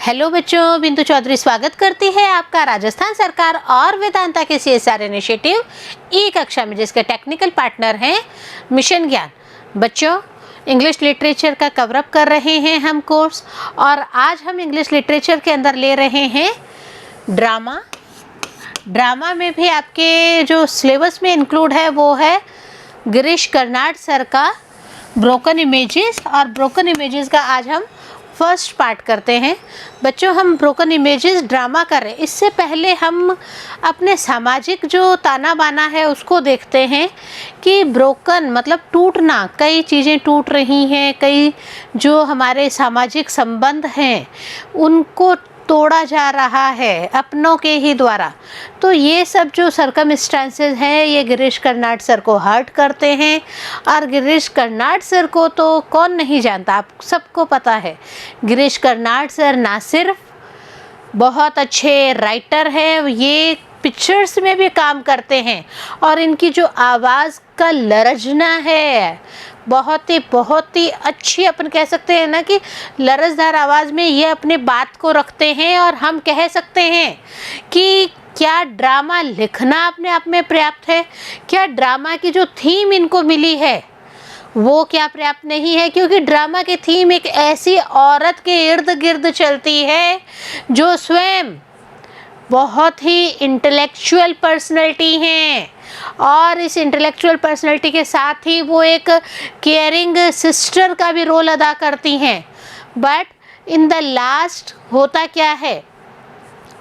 Hello बच्चों, बिंदु चौधरी स्वागत करती है आपका राजस्थान सरकार और वेदांता के CSR इनिशिएटिव ई कक्षा में, जिसके टेक्निकल पार्टनर हैं मिशन ज्ञान। बच्चों, इंग्लिश लिटरेचर का कवरअप कर रहे हैं हम कोर्स, और आज हम इंग्लिश लिटरेचर के अंदर ले रहे हैं ड्रामा में भी आपके जो सिलेबस में इंक्लूड है वो है गिरीश कर्नाड सर का ब्रोकन इमेजेस, और ब्रोकन इमेजेस का आज हम फर्स्ट पार्ट करते हैं। बच्चों, हम ब्रोकन इमेजेस ड्रामा कर रहे हैं। इससे पहले हम अपने सामाजिक जो ताना बाना है उसको देखते हैं कि ब्रोकन मतलब टूटना, कई चीज़ें टूट रही हैं, कई जो हमारे सामाजिक संबंध हैं उनको तोड़ा जा रहा है अपनों के ही द्वारा। तो ये सब जो सर्कमस्टांसेस हैं ये गिरीश कर्नाड सर को हर्ट करते हैं, और गिरीश कर्नाड सर को तो कौन नहीं जानता, आप सबको पता है। गिरीश कर्नाड सर ना सिर्फ बहुत अच्छे राइटर हैं, ये पिक्चर्स में भी काम करते हैं, और इनकी जो आवाज़ का लरजना है बहुत ही अच्छी, अपन कह सकते हैं ना कि लरजदार आवाज़ में ये अपने बात को रखते हैं। और हम कह सकते हैं कि क्या ड्रामा लिखना अपने आप में पर्याप्त है? क्या ड्रामा की जो थीम इनको मिली है वो क्या पर्याप्त नहीं है? क्योंकि ड्रामा की थीम एक ऐसी औरत के इर्द गिर्द चलती है जो स्वयं बहुत ही इंटेलेक्चुअल पर्सनैलिटी हैं, और इस इंटेलेक्चुअल पर्सनैलिटी के साथ ही वो एक केयरिंग सिस्टर का भी रोल अदा करती हैं। बट इन द लास्ट होता क्या है,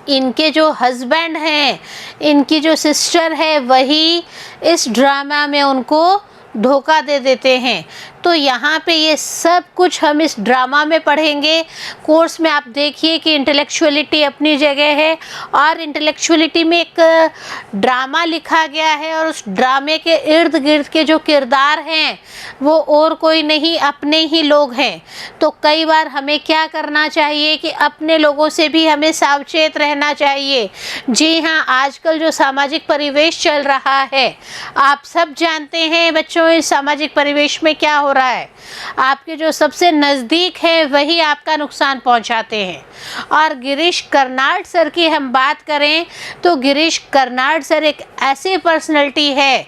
इनके जो हस्बैंड हैं, इनकी जो सिस्टर है, वही इस ड्रामा में उनको धोखा दे देते हैं। तो यहाँ पे ये सब कुछ हम इस ड्रामा में पढ़ेंगे। कोर्स में आप देखिए कि इंटेलेक्चुअलिटी अपनी जगह है, और इंटेलेक्चुअलिटी में एक ड्रामा लिखा गया है, और उस ड्रामे के इर्द गिर्द के जो किरदार हैं वो और कोई नहीं, अपने ही लोग हैं। तो कई बार हमें क्या करना चाहिए कि अपने लोगों से भी हमें सावचेत रहना चाहिए। जी हाँ, आजकल जो सामाजिक परिवेश चल रहा है आप सब जानते हैं बच्चों, इस सामाजिक परिवेश में क्या हो रहा है, आपके जो सबसे नज़दीक है वही आपका नुकसान पहुंचाते हैं। और गिरीश कर्नाड सर की हम बात करें तो गिरीश कर्नाड सर एक ऐसी पर्सनैलिटी है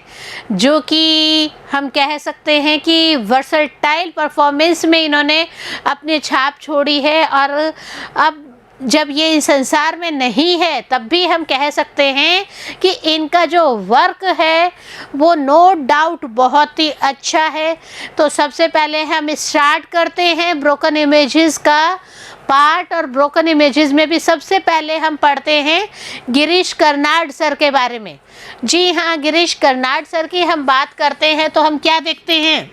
जो कि हम कह सकते हैं कि वर्सटाइल परफॉर्मेंस में इन्होंने अपनी छाप छोड़ी है। और अब जब ये इस संसार में नहीं है तब भी हम कह सकते हैं कि इनका जो वर्क है वो नो डाउट बहुत ही अच्छा है। तो सबसे पहले हम स्टार्ट करते हैं ब्रोकन इमेजेस का पार्ट, और ब्रोकन इमेजेस में भी सबसे पहले हम पढ़ते हैं गिरीश कर्नाड सर के बारे में। जी हाँ, गिरीश कर्नाड सर की हम बात करते हैं तो हम क्या देखते हैं,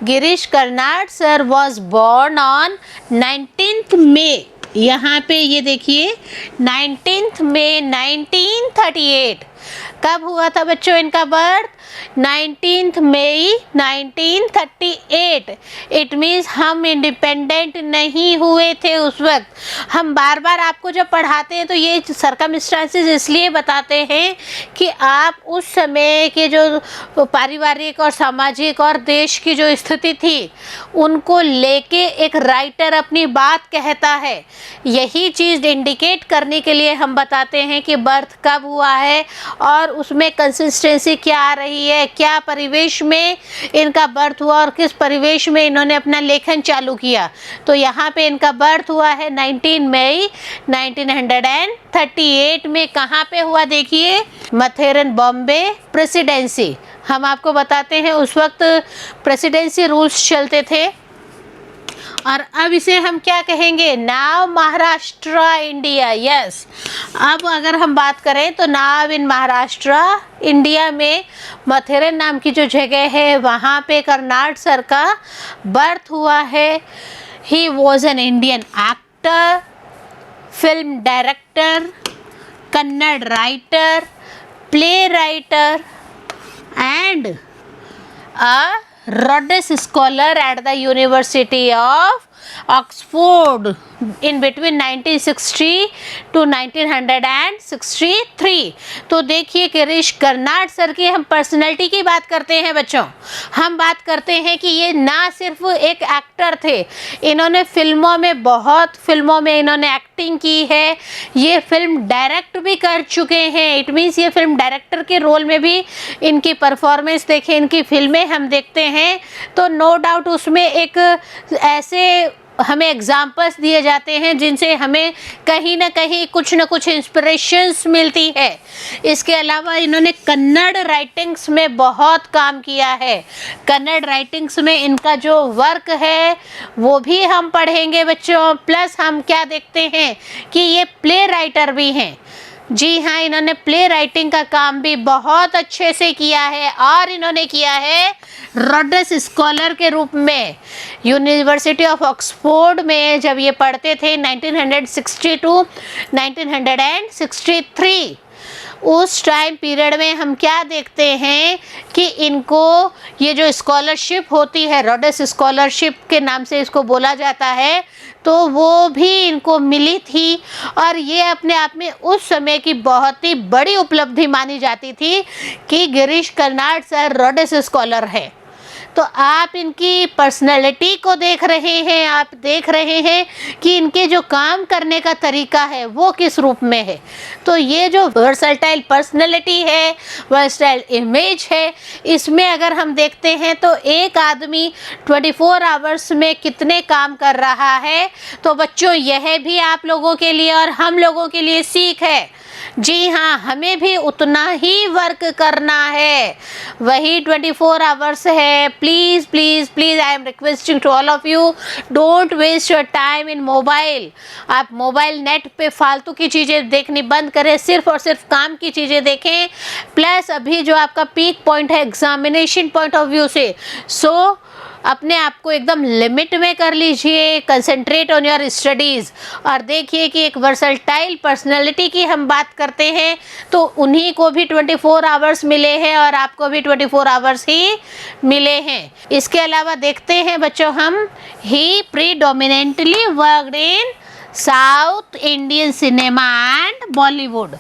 Girish Karnad sir was born on 19 मई, यहाँ पे ये देखिए 19 मई 1938। कब हुआ था बच्चों इनका बर्थ? 19 मई 1938। इट मीन्स हम इंडिपेंडेंट नहीं हुए थे उस वक्त। हम बार बार आपको जब पढ़ाते हैं तो ये सर्कमस्टांसेस इसलिए बताते हैं कि आप उस समय के जो पारिवारिक और सामाजिक और देश की जो स्थिति थी उनको लेके एक राइटर अपनी बात कहता है। यही चीज़ इंडिकेट करने के लिए हम बताते हैं कि बर्थ कब हुआ है और उसमें कंसिस्टेंसी क्या आ रही है, क्या परिवेश में इनका बर्थ हुआ और किस परिवेश में इन्होंने अपना लेखन चालू किया। तो यहाँ पे इनका बर्थ हुआ है 19 मई 1938 में। कहाँ पे हुआ देखिए, मथेरन बॉम्बे प्रेसिडेंसी। हम आपको बताते हैं उस वक्त प्रेसिडेंसी रूल्स चलते थे। और अब इसे हम क्या कहेंगे, नाव महाराष्ट्र इंडिया। यस, अब अगर हम बात करें तो नाव इन महाराष्ट्र इंडिया में मथेरन नाम की जो जगह है वहाँ पे कर्नाड सर का बर्थ हुआ है। He was an Indian actor, film director, Kannada writer, play writer and a Rhodes Scholar at the University of Oxford in between 1960 to 1963। तो देखिए गिरीश कर्नाड सर की हम पर्सनैलिटी की बात करते हैं बच्चों। हम बात करते हैं कि ये ना सिर्फ एक एक्टर थे, इन्होंने फिल्मों में, बहुत फिल्मों में इन्होंने एक्टिंग की है, ये फिल्म डायरेक्ट भी कर चुके हैं। इट मीन्स ये फिल्म डायरेक्टर के रोल में भी इनकी परफॉर्मेंस देखें, इनकी फिल्में हम देखते हैं तो नो डाउट उसमें एक ऐसे हमें एग्जाम्पल्स दिए जाते हैं जिनसे हमें कहीं ना कहीं कुछ ना कुछ इंस्पिरेशंस मिलती है। इसके अलावा इन्होंने कन्नड़ राइटिंग्स में बहुत काम किया है। कन्नड़ राइटिंग्स में इनका जो वर्क है वो भी हम पढ़ेंगे बच्चों। प्लस हम क्या देखते हैं कि ये प्ले राइटर भी हैं। जी हाँ, इन्होंने प्ले राइटिंग का काम भी बहुत अच्छे से किया है और इन्होंने किया है रोडस स्कॉलर के रूप में। यूनिवर्सिटी ऑफ ऑक्सफोर्ड में जब ये पढ़ते थे 1960 टू 1963, उस टाइम पीरियड में हम क्या देखते हैं कि इनको ये जो स्कॉलरशिप होती है, रोडस स्कॉलरशिप के नाम से इसको बोला जाता है, तो वो भी इनको मिली थी और ये अपने आप में उस समय की बहुत ही बड़ी उपलब्धि मानी जाती थी कि Girish Karnad sir Rhodes scholar है। तो आप इनकी पर्सनैलिटी को देख रहे हैं, आप देख रहे हैं कि इनके जो काम करने का तरीका है वो किस रूप में है। तो ये जो वर्सटाइल पर्सनैलिटी है, वर्सटाइल इमेज है, इसमें अगर हम देखते हैं तो एक आदमी 24 आवर्स में कितने काम कर रहा है। तो बच्चों यह भी आप लोगों के लिए और हम लोगों के लिए सीख है। जी हाँ, हमें भी उतना ही वर्क करना है, वही 24 आवर्स है। Please please please I am requesting to all of you, don't waste your time in mobile. आप मोबाइल नेट पे फालतू की चीज़ें देखनी बंद करें, सिर्फ और सिर्फ काम की चीज़ें देखें। प्लस अभी जो आपका पीक पॉइंट है एग्जामिनेशन पॉइंट ऑफ व्यू से, सो अपने आप को एकदम लिमिट में कर लीजिए, कंसंट्रेट ऑन योर स्टडीज़। और देखिए कि एक वर्सटाइल पर्सनैलिटी की हम बात करते हैं तो उन्हीं को भी 24 आवर्स मिले हैं और आपको भी 24 आवर्स ही मिले हैं। इसके अलावा देखते हैं बच्चों हम, he predominantly worked in South Indian cinema and Bollywood.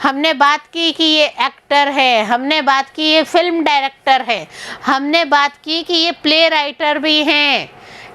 हमने बात की कि ये एक्टर है, हमने बात की ये फिल्म डायरेक्टर है, हमने बात की कि ये प्ले राइटर भी हैं,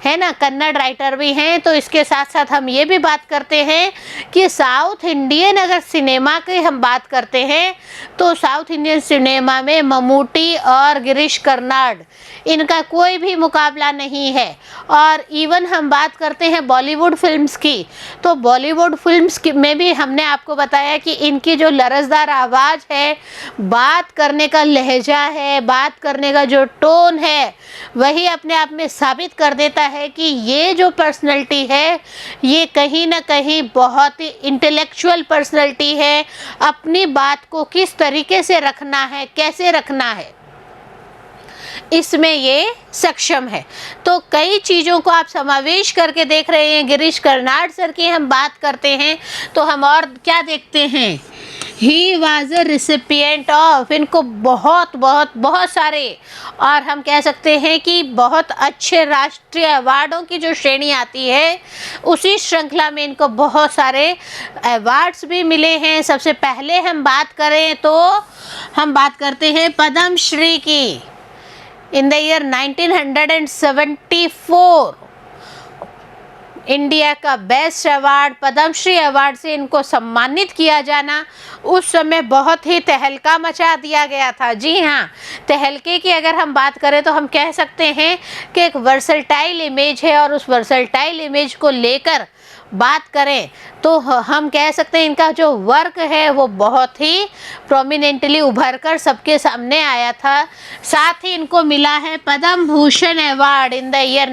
है ना, कन्नड़ राइटर भी हैं। तो इसके साथ साथ हम ये भी बात करते हैं कि साउथ इंडियन अगर सिनेमा की हम बात करते हैं तो साउथ इंडियन सिनेमा में ममूटी और गिरीश कर्नाड, इनका कोई भी मुकाबला नहीं है। और इवन हम बात करते हैं बॉलीवुड फिल्म्स की, तो बॉलीवुड फिल्म्स में भी हमने आपको बताया कि इनकी जो लरजदार आवाज़ है, बात करने का लहजा है, बात करने का जो टोन है, वही अपने आप में साबित कर देता है कि ये जो पर्सनैलिटी है ये कहीं ना कहीं बहुत ही इंटेलेक्चुअल पर्सनैलिटी है। अपनी बात को किस तरीके से रखना है, कैसे रखना है, इसमें ये सक्षम है। तो कई चीज़ों को आप समावेश करके देख रहे हैं। गिरीश कर्नाड सर की हम बात करते हैं तो हम और क्या देखते हैं, he was a recipient of, इनको बहुत बहुत बहुत सारे, और हम कह सकते हैं कि बहुत अच्छे राष्ट्रीय अवार्डों की जो श्रेणी आती है उसी श्रृंखला में इनको बहुत सारे अवार्ड्स भी मिले हैं। सबसे पहले हम बात करें तो हम बात करते हैं पद्म श्री की। इन द ईयर 1974 इंडिया का बेस्ट अवार्ड पद्मश्री अवार्ड से इनको सम्मानित किया जाना उस समय बहुत ही तहलका मचा दिया गया था। जी हाँ, तहलके की अगर हम बात करें तो हम कह सकते हैं कि एक वर्सटाइल इमेज है और उस वर्सटाइल इमेज को लेकर बात करें तो हम कह सकते हैं इनका जो वर्क है वो बहुत ही प्रोमिनेंटली उभर कर सबके सामने आया था। साथ ही इनको मिला है Padma Bhushan award in the year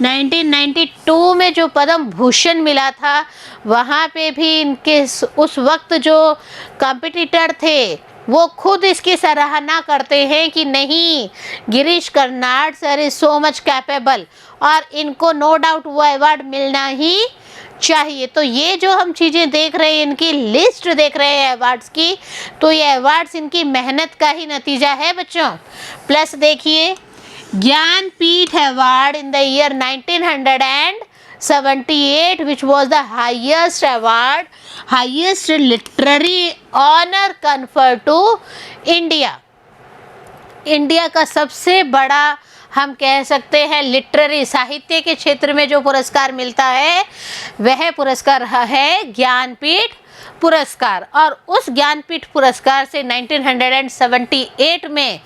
1992 में जो पद्म भूषण मिला था, वहाँ पे भी इनके उस वक्त जो कॉम्पिटिटर थे वो खुद इसकी सराहना करते हैं कि नहीं, Girish Karnad sir is so much capable और इनको नो डाउट वो अवार्ड मिलना ही चाहिए। तो ये जो हम चीज़ें देख रहे हैं, इनकी लिस्ट देख रहे हैं अवार्ड्स की, तो ये अवार्ड्स इनकी मेहनत का ही नतीजा है बच्चों। प्लस देखिए Jnanpith award in the year 1978, which was the highest award, highest literary honor conferred to India. India का सबसे बड़ा हम कह सकते हैं लिटरेरी साहित्य के क्षेत्र में जो पुरस्कार मिलता है वह पुरस्कार है ज्ञानपीठ पुरस्कार। और उस ज्ञानपीठ पुरस्कार से 1978 में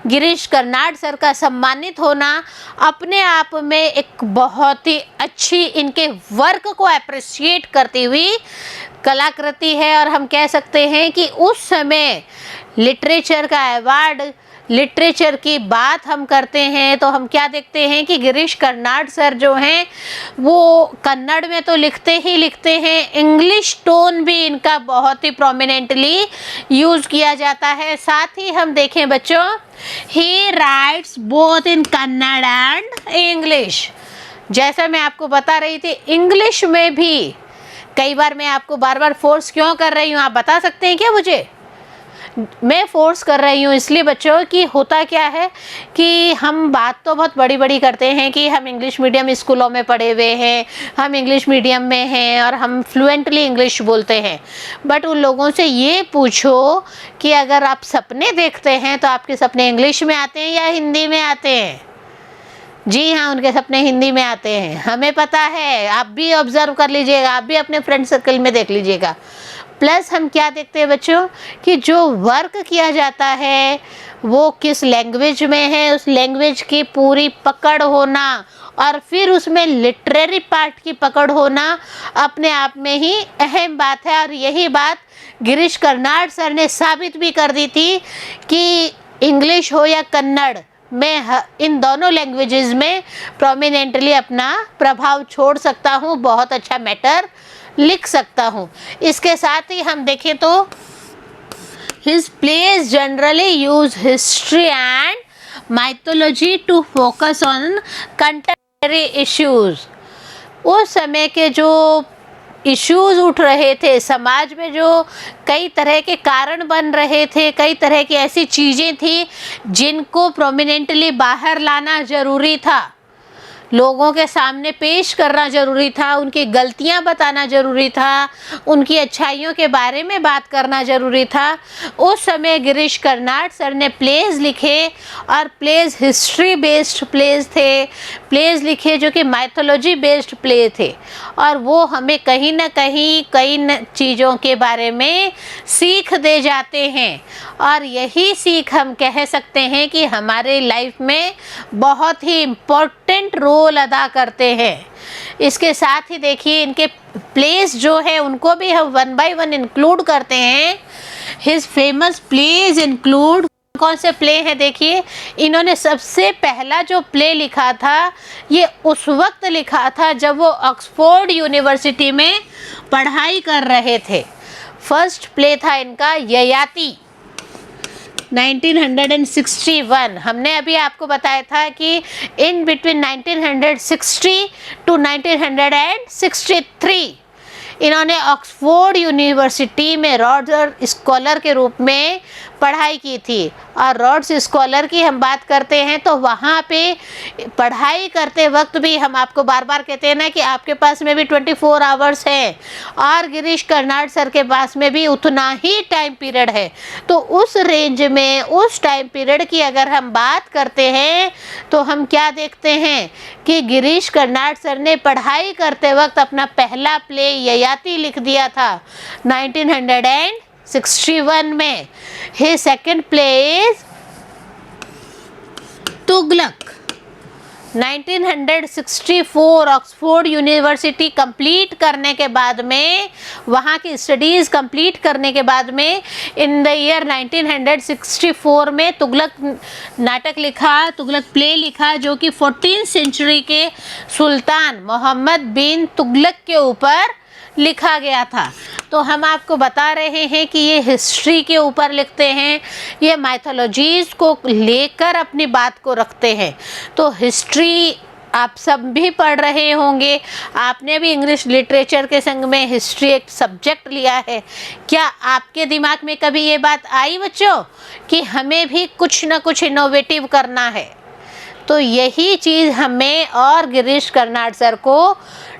गिरीश कर्नाड सर का सम्मानित होना अपने आप में एक बहुत ही अच्छी इनके वर्क को अप्रिशिएट करती हुई कलाकृति है। और हम कह सकते हैं कि उस समय लिटरेचर का अवार्ड, लिटरेचर की बात हम करते हैं तो हम क्या देखते हैं कि गिरीश कर्नाड सर जो हैं वो कन्नड़ में तो लिखते ही लिखते हैं, इंग्लिश टोन भी इनका बहुत ही प्रोमिनेंटली यूज़ किया जाता है। साथ ही हम देखें बच्चों, ही rights both in Kannada and English. जैसा मैं आपको बता रही थी, इंग्लिश में भी कई बार, मैं आपको बार बार फोर्स क्यों कर रही हूँ आप बता सकते हैं क्या मुझे? मैं फोर्स कर रही हूँ इसलिए बच्चों कि होता क्या है कि हम बात तो बहुत बड़ी बड़ी करते हैं कि हम इंग्लिश मीडियम स्कूलों में पढ़े हुए हैं, हम इंग्लिश मीडियम में हैं और हम फ्लुएंटली इंग्लिश बोलते हैं। बट उन लोगों से ये पूछो कि अगर आप सपने देखते हैं तो आपके सपने इंग्लिश में आते हैं या हिंदी में आते हैं? जी हाँ, उनके सपने हिंदी में आते हैं, हमें पता है। आप भी ऑब्जर्व कर लीजिएगा, आप भी अपने फ्रेंड सर्कल में देख लीजिएगा। प्लस हम क्या देखते हैं बच्चों कि जो वर्क किया जाता है वो किस लैंग्वेज में है, उस लैंग्वेज की पूरी पकड़ होना और फिर उसमें लिटरेरी पार्ट की पकड़ होना अपने आप में ही अहम बात है। और यही बात गिरीश कर्नाड सर ने साबित भी कर दी थी कि इंग्लिश हो या कन्नड़, मैं इन दोनों लैंग्वेजेस में प्रोमिनेंटली अपना प्रभाव छोड़ सकता हूँ, बहुत अच्छा मैटर लिख सकता हूँ। इसके साथ ही हम देखें तो his plays generally use history and mythology to focus on contemporary issues। उस समय के जो इश्यूज उठ रहे थे समाज में, जो कई तरह के कारण बन रहे थे, कई तरह की ऐसी चीज़ें थी जिनको प्रोमिनेंटली बाहर लाना ज़रूरी था, लोगों के सामने पेश करना ज़रूरी था, उनकी गलतियां बताना ज़रूरी था, उनकी अच्छाइयों के बारे में बात करना ज़रूरी था। उस समय गिरीश कर्नाड सर ने प्लेज लिखे और प्लेज हिस्ट्री बेस्ड प्लेज थे, प्लेज लिखे जो कि माइथोलॉजी बेस्ड प्ले थे और वो हमें कहीं ना कहीं कई चीज़ों के बारे में सीख दे जाते हैं। और यही सीख हम कह सकते हैं कि हमारे लाइफ में बहुत ही इम्पोर्टेंट रोल अदा करते हैं। इसके साथ ही देखिए इनके प्लेस जो है उनको भी हम वन बाय वन इंक्लूड करते हैं। हिज फेमस प्लेज इंक्लूड, कौन से प्ले हैं देखिए, इन्होंने सबसे पहला जो प्ले लिखा था ये उस वक्त लिखा था जब वो ऑक्सफोर्ड यूनिवर्सिटी में पढ़ाई कर रहे थे। फर्स्ट प्ले था इनका ययाति 1961। हमने अभी आपको बताया था कि इन बिटवीन 1960 टू 1963 इन्होंने ऑक्सफोर्ड यूनिवर्सिटी में रॉड्स स्कॉलर के रूप में पढ़ाई की थी। और रॉड्स स्कॉलर की हम बात करते हैं तो वहाँ पे पढ़ाई करते वक्त भी हम आपको बार बार कहते हैं ना कि आपके पास में भी 24 आवर्स है और गिरीश कर्नाड सर के पास में भी उतना ही टाइम पीरियड है। तो उस रेंज में, उस टाइम पीरियड की अगर हम बात करते हैं तो हम क्या देखते हैं कि गिरीश कर्नाड सर ने पढ़ाई करते वक्त अपना पहला प्ले ययाति लिख दिया था 1961 में। His second play is Tughlaq 1964। Oxford university complete करने के बाद में, वहाँ की स्टडीज़ कंप्लीट करने के बाद में इन द ईयर 1964 में तुगलक नाटक लिखा, तुगलक प्ले लिखा जो कि 14th सेंचुरी के सुल्तान मोहम्मद बिन तुगलक के ऊपर लिखा गया था। तो हम आपको बता रहे हैं कि ये हिस्ट्री के ऊपर लिखते हैं, ये माइथोलॉजीज़ को लेकर अपनी बात को रखते हैं। तो हिस्ट्री आप सब भी पढ़ रहे होंगे, आपने भी इंग्लिश लिटरेचर के संग में हिस्ट्री एक सब्जेक्ट लिया है। क्या आपके दिमाग में कभी ये बात आई बच्चों कि हमें भी कुछ ना कुछ इनोवेटिव करना है, तो यही चीज़ हमें और गिरीश कर्नाड सर को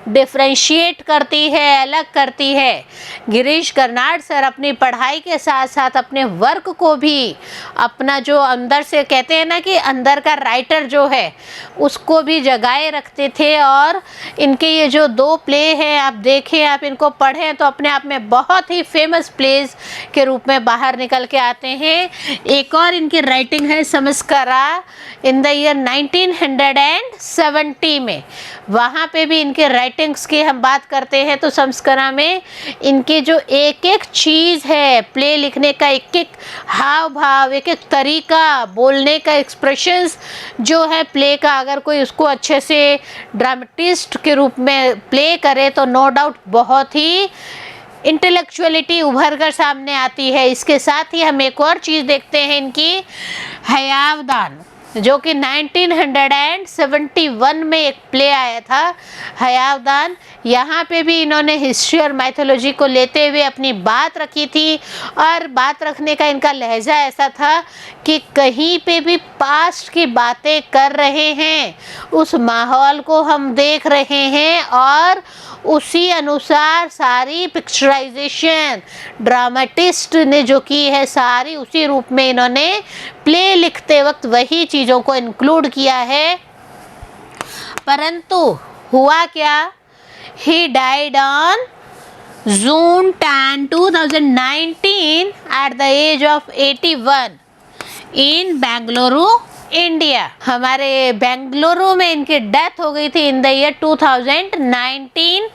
डिफ्रेंशिएट करती है, अलग करती है। गिरीश कर्नाड सर अपनी पढ़ाई के साथ साथ अपने वर्क को भी, अपना जो अंदर से कहते हैं ना कि अंदर का राइटर जो है उसको भी जगाए रखते थे। और इनके ये जो 2 प्ले हैं, आप देखें, आप इनको पढ़ें तो अपने आप में बहुत ही फेमस प्लेस के रूप में बाहर निकल के आते हैं। एक और इनकी राइटिंग है समस्करा इन द ईयर 1970 में, वहाँ पे भी इनके राइटिंग्स की हम बात करते हैं तो समस्करा में इनकी जो एक एक चीज़ है, प्ले लिखने का एक एक हाव भाव, एक एक तरीका, बोलने का एक्सप्रेशंस जो है प्ले का, अगर कोई उसको अच्छे से ड्रामेटिस्ट के रूप में प्ले करे तो नो डाउट बहुत ही इंटेलेक्चुअलिटी उभर कर सामने आती है। इसके साथ ही हम एक और चीज़ देखते हैं इनकी, हयावदान, जो कि 1971 में एक प्ले आया था हयावदान। यहाँ पे भी इन्होंने हिस्ट्री और माइथोलॉजी को लेते हुए अपनी बात रखी थी। और बात रखने का इनका लहजा ऐसा था कि कहीं पे भी पास्ट की बातें कर रहे हैं, उस माहौल को हम देख रहे हैं और उसी अनुसार सारी पिक्चराइजेशन ड्रामेटिस्ट ने जो की है सारी उसी रूप में इन्होंने प्ले लिखते वक्त वही चीज़ों को इंक्लूड किया है। परंतु हुआ क्या, he died on June 10, 2019 at the age of 81 in Bengaluru, India. हमारे बेंगलुरु में इनकी डेथ हो गई थी इन द ईयर 2019।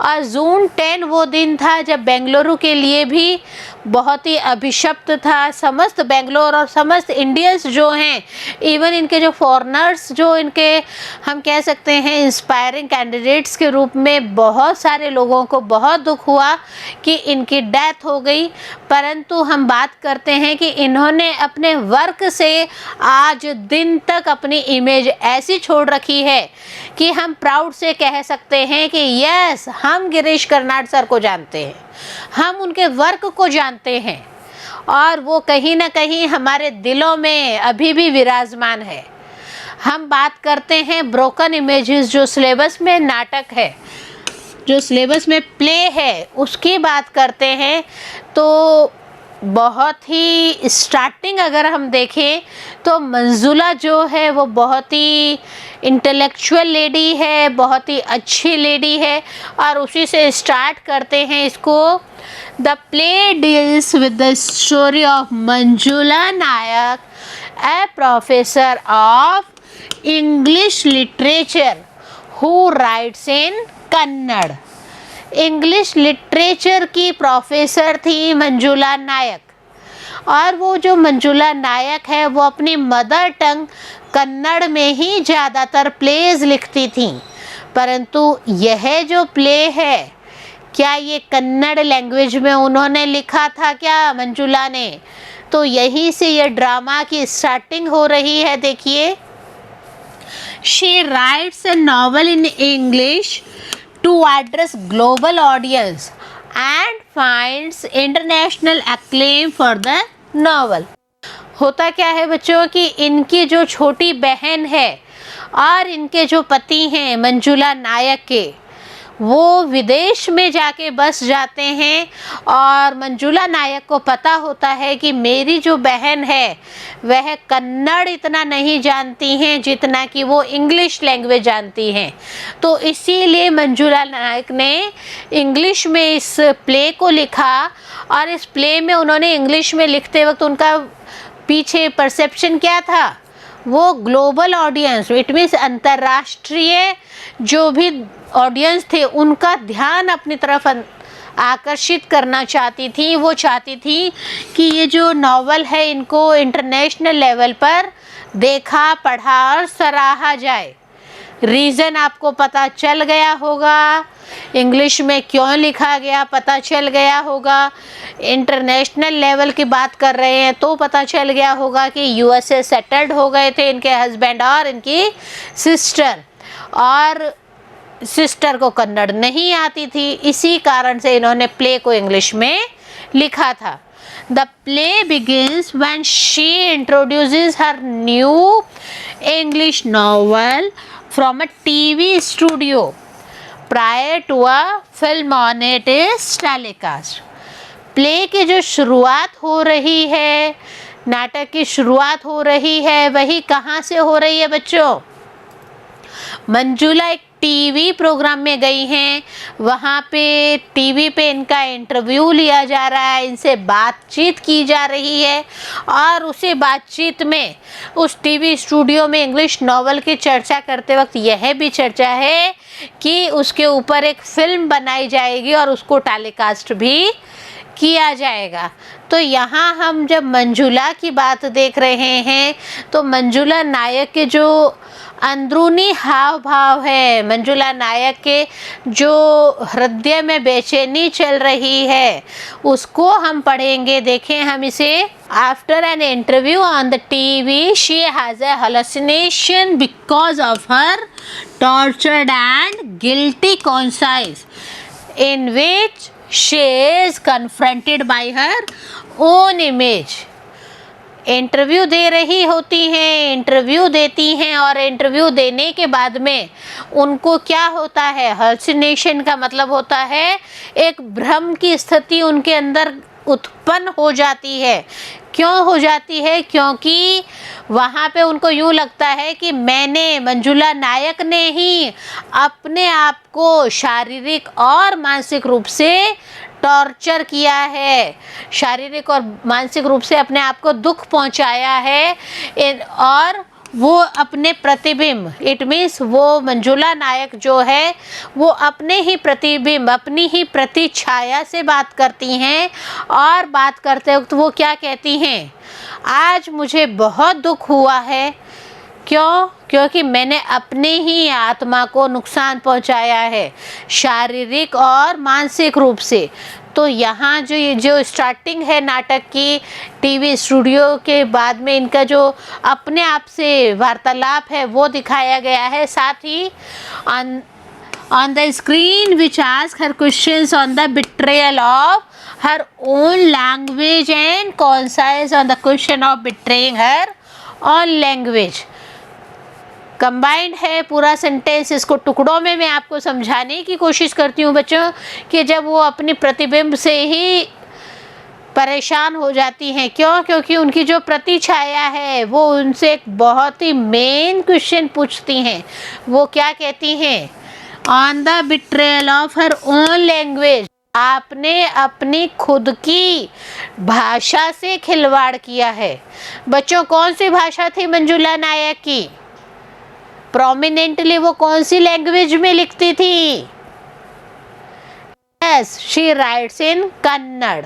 और जून 10 वो दिन था जब बेंगलुरु के लिए भी बहुत ही अभिशप्त था। समस्त बेंगलोर और समस्त इंडियंस जो हैं, इवन इनके जो फॉरेनर्स जो इनके हम कह सकते हैं इंस्पायरिंग कैंडिडेट्स के रूप में, बहुत सारे लोगों को बहुत दुख हुआ कि इनकी डेथ हो गई। परंतु हम बात करते हैं कि इन्होंने अपने वर्क से आज दिन तक अपनी इमेज ऐसी छोड़ रखी है कि हम प्राउड से कह सकते हैं कि यस, हम गिरीश कर्नाड सर को जानते हैं, हम उनके वर्क को जानते हैं और वो कहीं ना कहीं हमारे दिलों में अभी भी विराजमान है। हम बात करते हैं ब्रोकन इमेजेस, जो सिलेबस में नाटक है, जो सिलेबस में प्ले है, उसकी बात करते हैं तो बहुत ही स्टार्टिंग अगर हम देखें तो मंजुला जो है वो बहुत ही इंटेलेक्चुअल लेडी है, बहुत ही अच्छी लेडी है और उसी से स्टार्ट करते हैं इसको। The play deals with the story of Manjula Nayak, a professor of English literature who writes in Kannada. English literature की प्रोफेसर थी मंजुला नायक, और वो जो मंजुला नायक है वो अपनी मदर टंग कन्नड़ में ही ज़्यादातर प्लेज लिखती थी। परंतु यह जो प्ले है, क्या ये कन्नड़ लैंग्वेज में उन्होंने लिखा था क्या मंजुला ने? तो यहीं से ये ड्रामा की स्टार्टिंग हो रही है। देखिए, she writes a novel in English to address global audience and finds international acclaim for the novel। होता क्या है बच्चों कि इनकी जो छोटी बहन है और इनके जो पति हैं मंजुला नायक के, वो विदेश में जाके बस जाते हैं और मंजुला नायक को पता होता है कि मेरी जो बहन है वह कन्नड़ इतना नहीं जानती हैं जितना कि वो इंग्लिश लैंग्वेज जानती हैं। तो इसीलिए मंजुला नायक ने इंग्लिश में इस प्ले को लिखा और इस प्ले में उन्होंने इंग्लिश में लिखते वक्त उनका पीछे परसेप्शन क्या था, वो ग्लोबल ऑडियंस, इट मीन्स अंतर्राष्ट्रीय जो भी ऑडियंस थे उनका ध्यान अपनी तरफ आकर्षित करना चाहती थी। वो चाहती थी कि ये जो नॉवल है इनको इंटरनेशनल लेवल पर देखा, पढ़ा और सराहा जाए। रीज़न आपको पता चल गया होगा, इंग्लिश में क्यों लिखा गया पता चल गया होगा, इंटरनेशनल लेवल की बात कर रहे हैं तो पता चल गया होगा कि यूएसए सेटल्ड हो गए थे इनके हस्बैंड और इनकी सिस्टर, और सिस्टर को कन्नड़ नहीं आती थी, इसी कारण से इन्होंने प्ले को इंग्लिश में लिखा था। The play begins when she introduces her new English novel from a TV studio prior to a film on it is telecast. Play की जो शुरुआत हो रही है, नाटक की शुरुआत हो रही है, वही कहाँ से हो रही है बच्चों? मंजुला एक टीवी प्रोग्राम में गई हैं, वहाँ पे टीवी पे इनका इंटरव्यू लिया जा रहा है, इनसे बातचीत की जा रही है और उसी बातचीत में उस टीवी स्टूडियो में इंग्लिश नॉवल की चर्चा करते वक्त यह भी चर्चा है कि उसके ऊपर एक फिल्म बनाई जाएगी और उसको टेलीकास्ट भी किया जाएगा। तो यहाँ हम जब मंजुला की बात देख रहे हैं तो मंजुला नायक के जो अंदरूनी हाव भाव है, मंजुला नायक के जो हृदय में बेचैनी चल रही है, उसको हम पढ़ेंगे। देखें हम इसे। After an interview on the TV she has a hallucination because of her tortured and guilty conscience in which she is confronted by her own image. Interview दे रही होती हैं, इंटरव्यू देती हैं और इंटरव्यू देने के बाद में उनको क्या होता है? हल्यूसिनेशन का मतलब होता है एक भ्रम की स्थिति उनके अंदर उत्पन्न हो जाती है। क्यों हो जाती है? क्योंकि वहाँ पे उनको यूँ लगता है कि मैंने, मंजुला नायक ने ही अपने आप को शारीरिक और मानसिक रूप से टॉर्चर किया है, शारीरिक और मानसिक रूप से अपने आप को दुख पहुंचाया है और वो अपने प्रतिबिंब, इट मीन्स वो मंजुला नायक जो है वो अपने ही प्रतिबिंब, अपनी ही प्रतिछाया से बात करती हैं और बात करते वक्त वो क्या कहती हैं? आज मुझे बहुत दुख हुआ है। क्यों? क्योंकि मैंने अपने ही आत्मा को नुकसान पहुंचाया है, शारीरिक और मानसिक रूप से। तो यहाँ जो स्टार्टिंग है नाटक की, टीवी स्टूडियो के बाद में इनका जो अपने आप से वार्तालाप है वो दिखाया गया है। साथ ही on the screen which asks her questions on the betrayal of her own language and conscience on the question of betraying her own language. Combined है पूरा सेंटेंस, इसको टुकड़ों में मैं आपको समझाने की कोशिश करती हूँ बच्चों कि जब वो अपनी प्रतिबिंब से ही परेशान हो जाती हैं। क्यों? क्योंकि उनकी जो प्रतिछाया है वो उनसे एक बहुत ही मेन क्वेश्चन पूछती हैं। वो क्या कहती हैं? On the betrayal of her own language, आपने अपनी खुद की भाषा से खिलवाड़ किया है। बच्चों, कौन सी भाषा थी मंजुला नायक की? प्रोमिनेंटली वो कौन सी लैंग्वेज में लिखती थी? Yes, she writes in Kannada,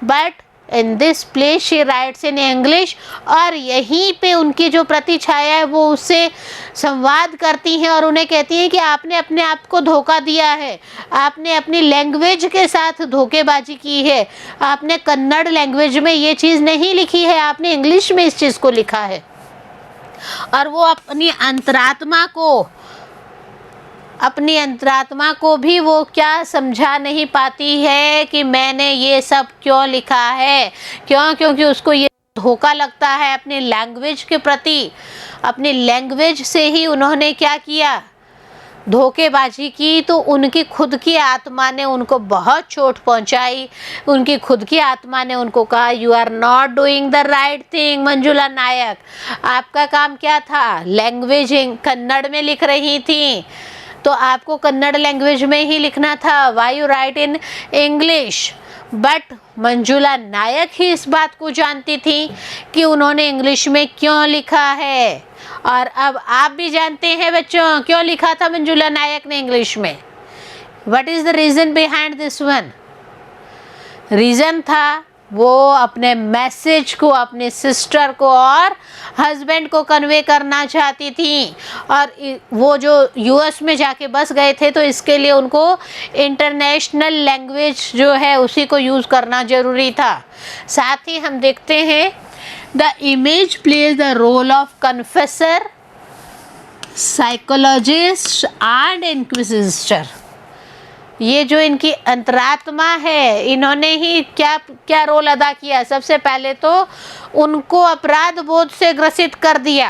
but in this place she writes in English. और यहीं पे उनकी जो प्रतिछाया है वो उससे संवाद करती हैं और उन्हें कहती हैं कि आपने अपने आप को धोखा दिया है, आपने अपनी लैंग्वेज के साथ धोखेबाजी की है, आपने कन्नड़ लैंग्वेज में ये चीज़ नहीं लिखी है, आपने इंग्लिश में इस चीज़ को लिखा है। और वो अपनी अंतरात्मा को भी वो क्या समझा नहीं पाती है कि मैंने ये सब क्यों लिखा है। क्यों? क्योंकि उसको ये धोखा लगता है अपनी लैंग्वेज के प्रति। अपनी लैंग्वेज से ही उन्होंने क्या किया? धोखेबाजी की। तो उनकी खुद की आत्मा ने उनको बहुत चोट पहुंचाई। उनकी खुद की आत्मा ने उनको कहा, you are not doing the right thing Manjula Nayak. आपका काम क्या था? लैंग्वेज कन्नड़ में लिख रही थी, तो आपको कन्नड़ लैंग्वेज में ही लिखना था। Why you write in English? But Manjula Nayak ही इस बात को जानती थी कि उन्होंने इंग्लिश में क्यों लिखा है। और अब आप भी जानते हैं बच्चों क्यों लिखा था मंजुला नायक ने इंग्लिश में। What is the reason behind this one? Reason था वो अपने मैसेज को अपने सिस्टर को और हस्बैंड को कन्वे करना चाहती थी। और वो जो यूएस में जाके बस गए थे तो इसके लिए उनको इंटरनेशनल लैंग्वेज जो है उसी को यूज़ करना ज़रूरी था। साथ ही हम देखते हैं the image plays the role of confessor, psychologist and inquisitor. ये जो इनकी अंतरात्मा है, इन्होंने ही क्या क्या रोल अदा किया? सबसे पहले तो उनको अपराध बोध से ग्रसित कर दिया।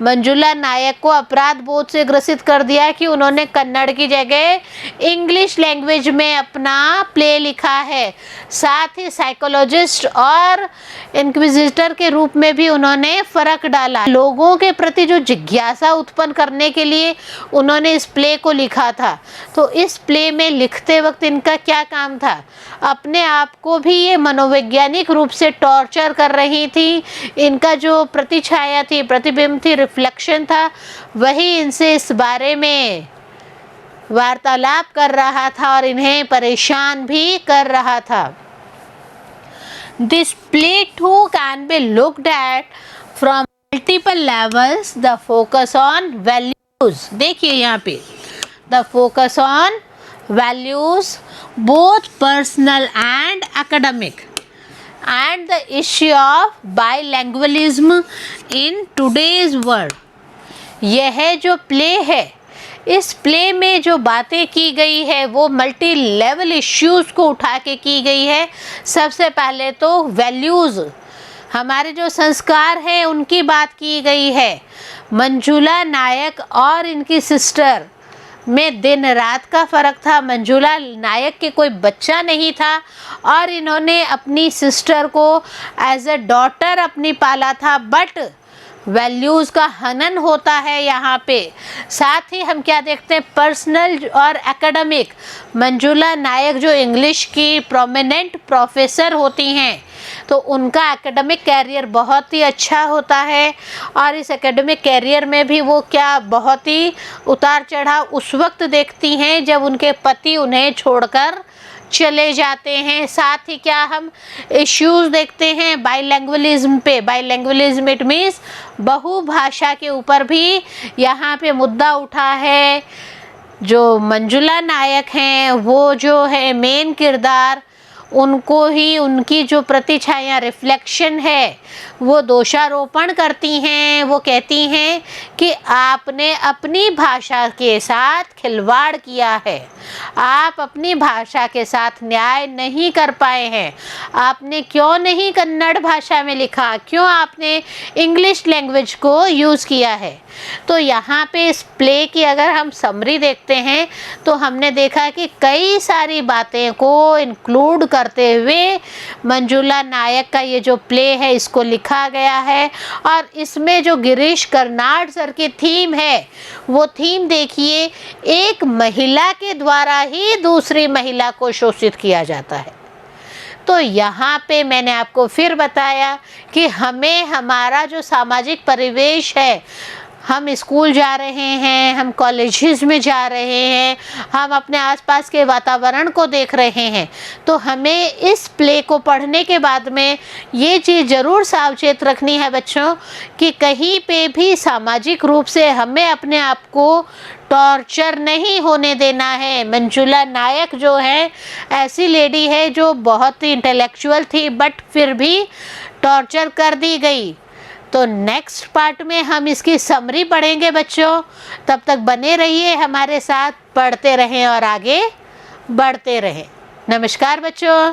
मंजुला नायक को अपराध बोध से ग्रसित कर दिया कि उन्होंने कन्नड़ की जगह इंग्लिश लैंग्वेज में अपना प्ले लिखा है। साथ ही साइकोलॉजिस्ट और इंक्विजिटर के रूप में भी उन्होंने फर्क डाला। लोगों के प्रति जो जिज्ञासा उत्पन्न करने के लिए उन्होंने इस प्ले को लिखा था। तो इस प्ले में लिखते वक्त इनका क्या काम था? अपने आप को भी ये मनोवैज्ञानिक रूप से टॉर्चर कर रही थी। इनका जो प्रतिछाया थी, प्रतिबिंब थी, रिफ्लेक्शन था, वही इनसे इस बारे में वार्तालाप कर रहा था और इन्हें परेशान भी कर रहा था। This play too can be looked at from multiple levels. The focus on values. देखिए यहाँ पे the focus on values, both personal and academic, and the issue of bilingualism in today's world. यह जो प्ले है, इस play में जो बातें की गई है वो मल्टी लेवल इश्यूज़ को उठा के की गई है। सबसे पहले तो वैल्यूज़, हमारे जो संस्कार हैं उनकी बात की गई है। मंजुला नायक और इनकी सिस्टर में दिन रात का फ़र्क था। मंजुला नायक के कोई बच्चा नहीं था और इन्होंने अपनी सिस्टर को एज अ डॉटर अपनी पाला था, बट वैल्यूज़ का हनन होता है यहाँ पे। साथ ही हम क्या देखते हैं, पर्सनल और एकेडमिक। मंजुला नायक जो इंग्लिश की प्रोमिनेंट प्रोफेसर होती हैं, तो उनका एकेडमिक कैरियर बहुत ही अच्छा होता है और इस एकेडमिक कैरियर में भी वो क्या बहुत ही उतार चढ़ाव उस वक्त देखती हैं जब उनके पति उन्हें छोड़कर चले जाते हैं। साथ ही क्या हम इश्यूज़ देखते हैं बाईलैंग्वलिज्म पे। बाईलैंग्वलिज्म इट मीन्स बहुभाषा के ऊपर भी यहाँ पे मुद्दा उठा है। जो मंजुला नायक हैं वो जो है मेन किरदार, उनको ही उनकी जो प्रतिछाया रिफ्लेक्शन है वो दोषारोपण करती हैं। वो कहती हैं कि आपने अपनी भाषा के साथ खिलवाड़ किया है, आप अपनी भाषा के साथ न्याय नहीं कर पाए हैं। आपने क्यों नहीं कन्नड़ भाषा में लिखा, क्यों आपने इंग्लिश लैंग्वेज को यूज़ किया है। तो यहाँ पे इस प्ले की अगर हम समरी देखते हैं तो हमने देखा कि कई सारी बातें को इंक्लूड करते हुए मंजुला नायक का ये जो प्ले है इसको लिखा गया है। और इसमें जो गिरीश कर्नाड सर की थीम है, वो थीम देखिए, एक महिला के द्वारा ही दूसरी महिला को शोषित किया जाता है। तो यहाँ पे मैंने आपको फिर बताया कि हमें हमारा जो सामाजिक परिवेश है, हम स्कूल जा रहे हैं, हम कॉलेजेस में जा रहे हैं, हम अपने आसपास के वातावरण को देख रहे हैं, तो हमें इस प्ले को पढ़ने के बाद में ये चीज़ ज़रूर सावचेत रखनी है बच्चों कि कहीं पे भी सामाजिक रूप से हमें अपने आप को टॉर्चर नहीं होने देना है। मंजुला नायक जो है ऐसी लेडी है जो बहुत ही इंटेलेक्चुअल थी, बट फिर भी टॉर्चर कर दी गई। तो नेक्स्ट पार्ट में हम इसकी समरी पढ़ेंगे बच्चों। तब तक बने रहिए हमारे साथ, पढ़ते रहें और आगे बढ़ते रहें। नमस्कार बच्चों।